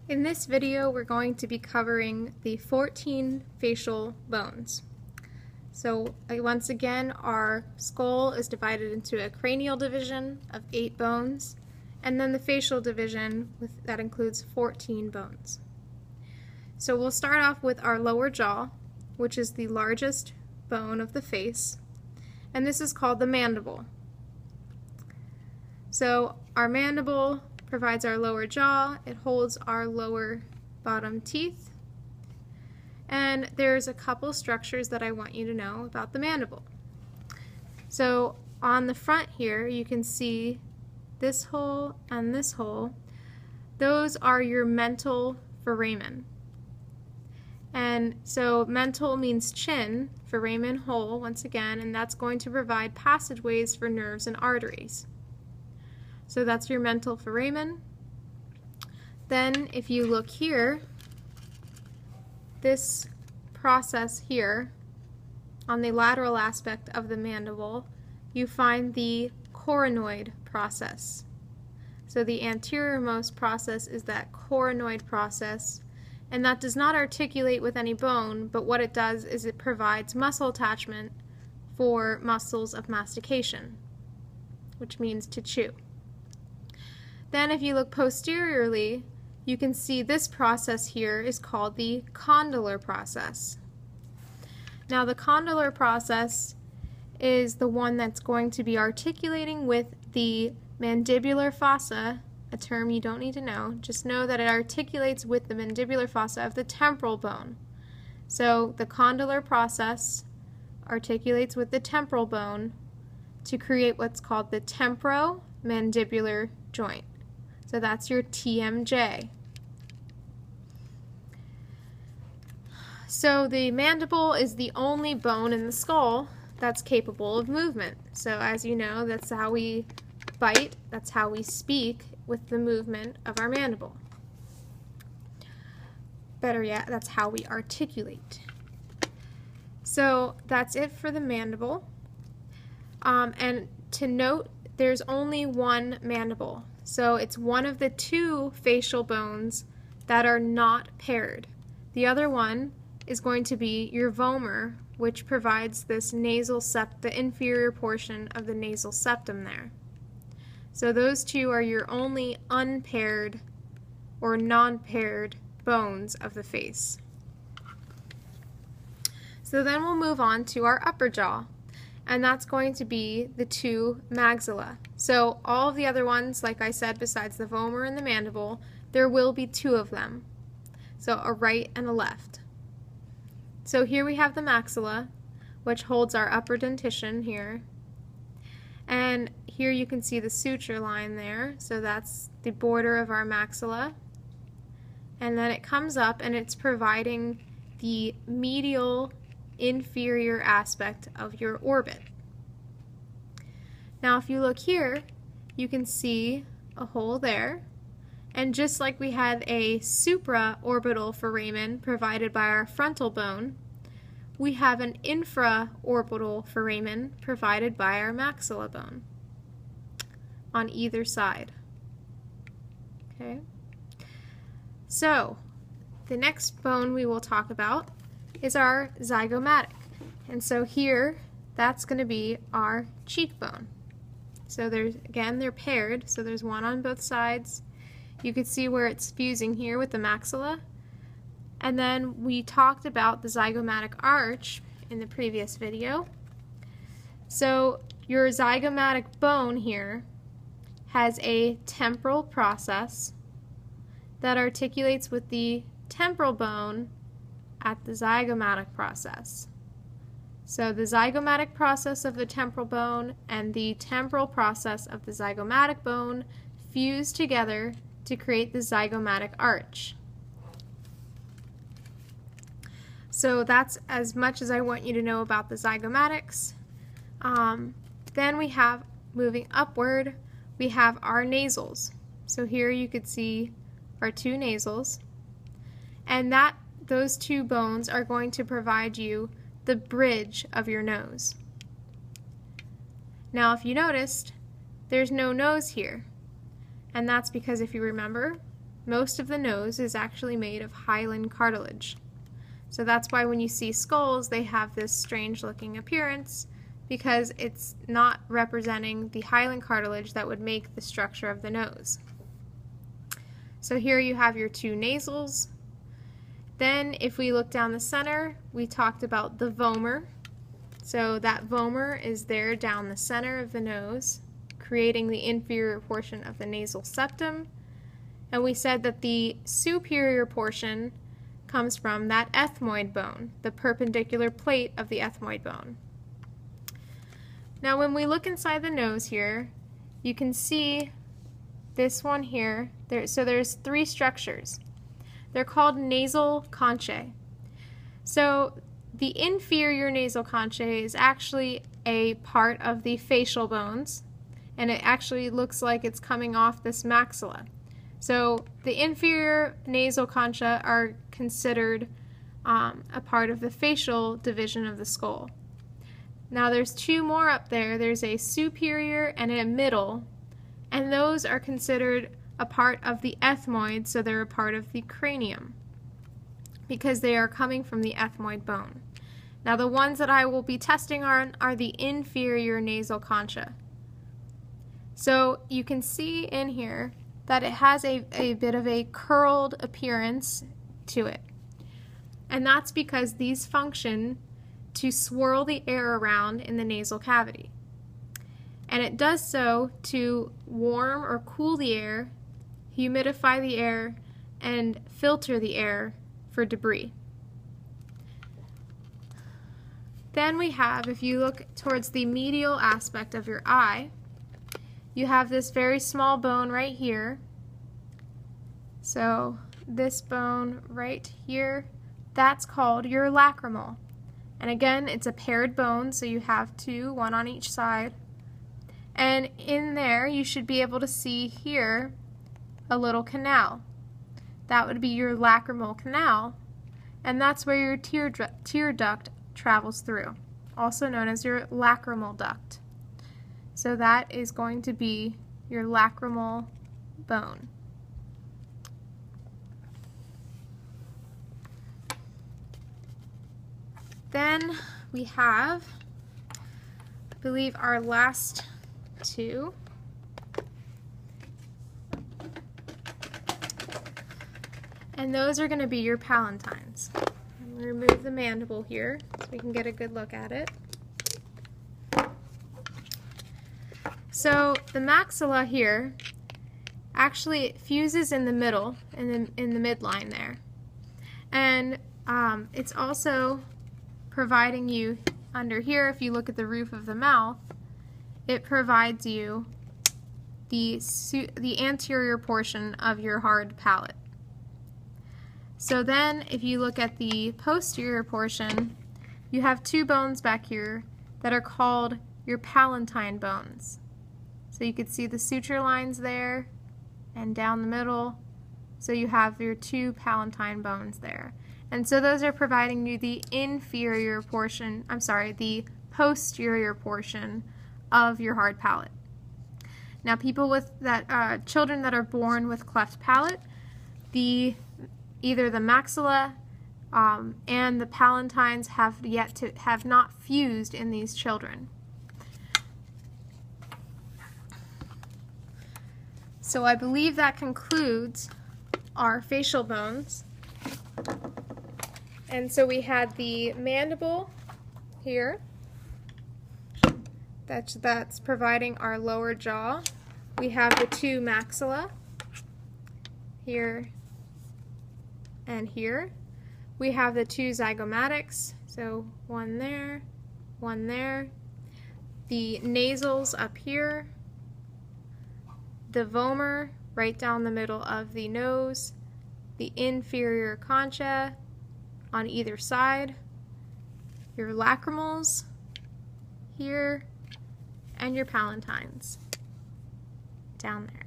In this video, we're going to be covering the 14 facial bones. So once again, our skull is divided into a cranial division of 8 bones, and then the facial division that includes 14 bones. So we'll start off with our lower jaw, which is the largest bone of the face, and this is called the mandible. So our mandible provides our lower jaw, it holds our lower bottom teeth, and there's a couple structures that I want you to know about the mandible. So on the front here you can see this hole and this hole. Those are your mental foramen. And so mental means chin, foramen hole once again, and that's going to provide passageways for nerves and arteries. So that's your mental foramen. Then if you look here, this process here on the lateral aspect of the mandible, you find the coronoid process. So the anteriormost process is that coronoid process, and that does not articulate with any bone, but what it does is it provides muscle attachment for muscles of mastication, which means to chew. Then if you look posteriorly, you can see this process here is called the condylar process. Now the condylar process is the one that's going to be articulating with the mandibular fossa, a term you don't need to know. Just know that it articulates with the mandibular fossa of the temporal bone. So the condylar process articulates with the temporal bone to create what's called the temporomandibular joint. So that's your TMJ. So the mandible is the only bone in the skull that's capable of movement. So as you know, that's how we bite, that's how we speak, with the movement of our mandible. Better yet, that's how we articulate. So that's it for the mandible. And to note, there's only one mandible. So it's one of the 2 facial bones that are not paired. The other one is going to be your vomer, which provides this nasal the inferior portion of the nasal septum there. So those 2 are your only unpaired or non-paired bones of the face. So then we'll move on to our upper jaw, and that's going to be the 2 maxilla. So all of the other ones, like I said, besides the vomer and the mandible, there will be 2 of them. So a right and a left. So here we have the maxilla, which holds our upper dentition here. And here you can see the suture line there, so that's the border of our maxilla. And then it comes up and it's providing the medial inferior aspect of your orbit. Now if you look here, you can see a hole there, and just like we had a supraorbital foramen provided by our frontal bone, we have an infraorbital foramen provided by our maxilla bone on either side. Okay. So the next bone we will talk about is our zygomatic. And so here, that's going to be our cheekbone. So they're paired, so there's one on both sides. You can see where it's fusing here with the maxilla. And then we talked about the zygomatic arch in the previous video. So your zygomatic bone here has a temporal process that articulates with the temporal bone at the zygomatic process. So the zygomatic process of the temporal bone and the temporal process of the zygomatic bone fuse together to create the zygomatic arch. So that's as much as I want you to know about the zygomatics. Then we have, moving upward, we have our nasals. So here you could see our 2 nasals, and those 2 bones are going to provide you the bridge of your nose. Now if you noticed, there's no nose here, and that's because if you remember, most of the nose is actually made of hyaline cartilage. So that's why when you see skulls, they have this strange looking appearance, because it's not representing the hyaline cartilage that would make the structure of the nose. So here you have your two nasals. Then if we look down the center, we talked about the vomer. So that vomer is there down the center of the nose, creating the inferior portion of the nasal septum. And we said that the superior portion comes from that ethmoid bone, the perpendicular plate of the ethmoid bone. Now when we look inside the nose here, you can see this one here. So there's three structures. They're called nasal conchae. So the inferior nasal conchae is actually a part of the facial bones, and it actually looks like it's coming off this maxilla. So the inferior nasal concha are considered a part of the facial division of the skull. Now there's two more up there. There's a superior and a middle, and those are considered a part of the ethmoid, so they're a part of the cranium because they are coming from the ethmoid bone. Now the ones that I will be testing on are the inferior nasal concha. So you can see in here that it has a bit of a curled appearance to it. And that's because these function to swirl the air around in the nasal cavity. And it does so to warm or cool the air, humidify the air, and filter the air for debris. Then we have, if you look towards the medial aspect of your eye, you have this very small bone right here. So this bone right here, that's called your lacrimal. And again, it's a paired bone, so you have two, one on each side. And in there, you should be able to see here a little canal. That would be your lacrimal canal, and that's where your tear duct travels through, also known as your lacrimal duct. So that is going to be your lacrimal bone. Then we have, I believe, our last two. And those are going to be your palatines. I'm going to remove the mandible here so we can get a good look at it. So the maxilla here actually fuses in the middle, in the midline there. And it's also providing you under here, if you look at the roof of the mouth, it provides you the anterior portion of your hard palate. So then if you look at the posterior portion, you have two bones back here that are called your palatine bones. So you can see the suture lines there and down the middle. So you have your two palatine bones there. And so those are providing you the inferior portion, the posterior portion of your hard palate. Now people with that, children that are born with cleft palate, either the maxilla and the palatines have not fused in these children. So I believe that concludes our facial bones. And so we had the mandible here, that's providing our lower jaw. We have the two maxilla here and here. We have the two zygomatics, so one there, one there. The nasals up here. The vomer right down the middle of the nose. The inferior concha on either side. Your lacrimals here, and your palatines down there.